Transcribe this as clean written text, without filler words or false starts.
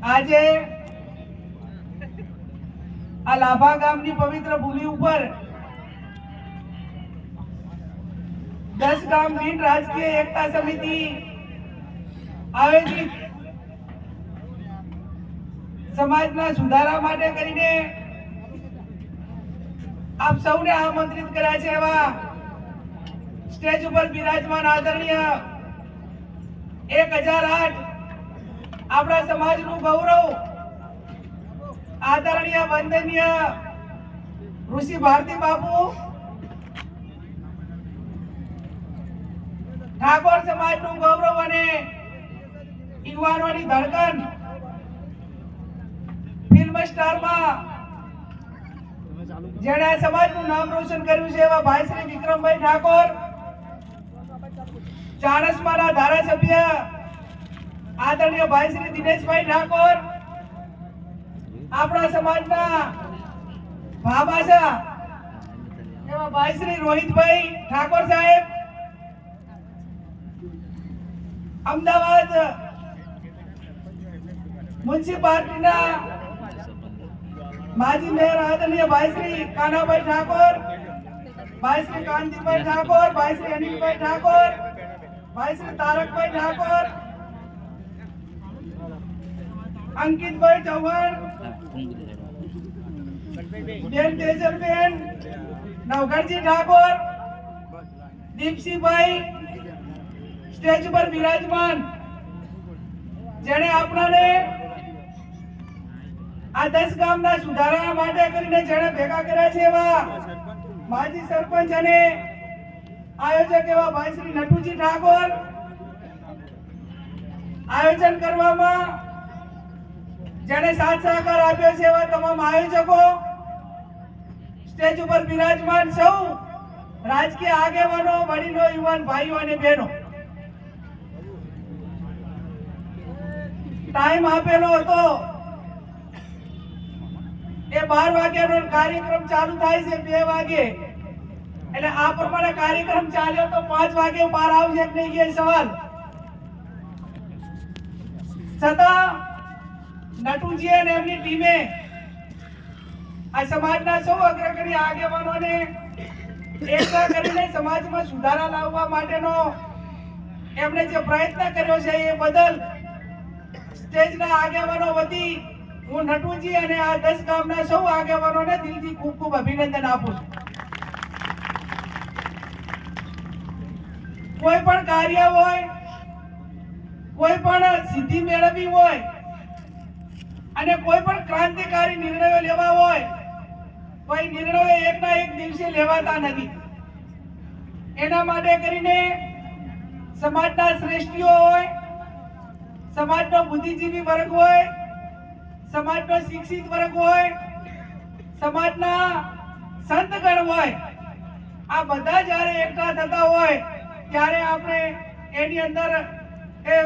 આજે આ લાભા ગામની પવિત્ર ભૂમિ ઉપર 10 ગામ દીઠ રાજકીય એકતા સમિતિ આયોજિત સમાજના સુધારા માટે કરીને આપ સૌને આમંત્રિત કર્યા છે એવા સ્ટેજ ઉપર બિરાજમાન આદરણીય 1008 આપણા સમાજનું ગૌરવ આદરણીય વંદનીય ઋષિ ભારતી બાપુ, ઠાકોર સમાજનું ગૌરવ અને યુવાનોની ધડકન ફિલ્મ સ્ટારમાં જેણે સમાજનું નામ રોશન કર્યું છે એવા ભાઈ શ્રી વિક્રમભાઈ ઠાકોર, ચાણસ્માના ધારાસભ્ય આદરણીય ભાઈ શ્રી દિનેશભાઈ ઠાકોર, આપણા સમાજના ભામાશા એવા ભાઈ શ્રી રોહિતભાઈ ઠાકોર સાહેબ, અમદાવાદ મ્યુનિસિપાલિટીના માજી મેયર આદરણીય ભાઈ શ્રી કાનાભાઈ ઠાકોર, ભાઈ શ્રી કાંતિભાઈ ઠાકોર, ભાઈ શ્રી અનિલભાઈ ઠાકોર, ભાઈ શ્રી તારકભાઈ ઠાકોર, અંકિતભાઈ ચૌહાણ, બેન તેજલબેન, નવઘણજી ઠાકોર, દીપસિંહભાઈ સ્ટેજ પર બિરાજમાન, જેણે આપણાને આ 10 ગામના સુધારા માટે કરીને જેણે ભેગા કર્યા છે એવા માજી સરપંચ અને આયોજક એવા ભાઈ શ્રી નટુજી ઠાકોર, આયોજન કરવામાં જેણે સાથ સહકાર આપ્યો છે એવા તમામ આયોજકો, સ્ટેજ ઉપર બિરાજમાન સૌ રાજકીય આગેવાનો, વડીલો, યુવાન ભાઈઓ અને બહેનો, ટાઈમ આપેલો હતો એ 12 વાગ્યાનો કાર્યક્રમ ચાલુ થાય છે 2 વાગે, એટલે આ પ્રમાણે કાર્યક્રમ ચાલ્યો તો 5 વાગે બહાર આવશે કે નહીં એ સવાલ. છતાં નટુજી અને એમની ટીમે આ સમાજના સૌ અગ્રગણ્ય આગેવાનોને એકઠા કરીને સમાજમાં સુધારા લાવવા માટેનો એમણે જે પ્રયત્ન કર્યો છે એ બદલ સ્ટેજના આગેવાનો વતી હું નટુજી અને આ 10 ગામના સૌ આગેવાનોને દિલથી ખૂબ ખૂબ અભિનંદન આપું છું. કોઈ પણ કાર્ય હોય, કોઈ પણ સિદ્ધિ મેળવવી હોય અને કોઈ પણ ક્રાંતિકારી નિર્ણયો લેવા હોય તો એ નિર્ણયો એકના એક દિવસે લેવાતા નથી. એના માટે કરીને સમાજના શ્રેષ્ઠીઓ હોય, સમાજનો બુદ્ધિજીવી વર્ગ હોય, સમાજનો શિક્ષિત વર્ગ હોય, સમાજના સંતગણ હોય, આ બધા જ્યારે એકઠા થતા હોય ત્યારે આપણે એની અંદર એ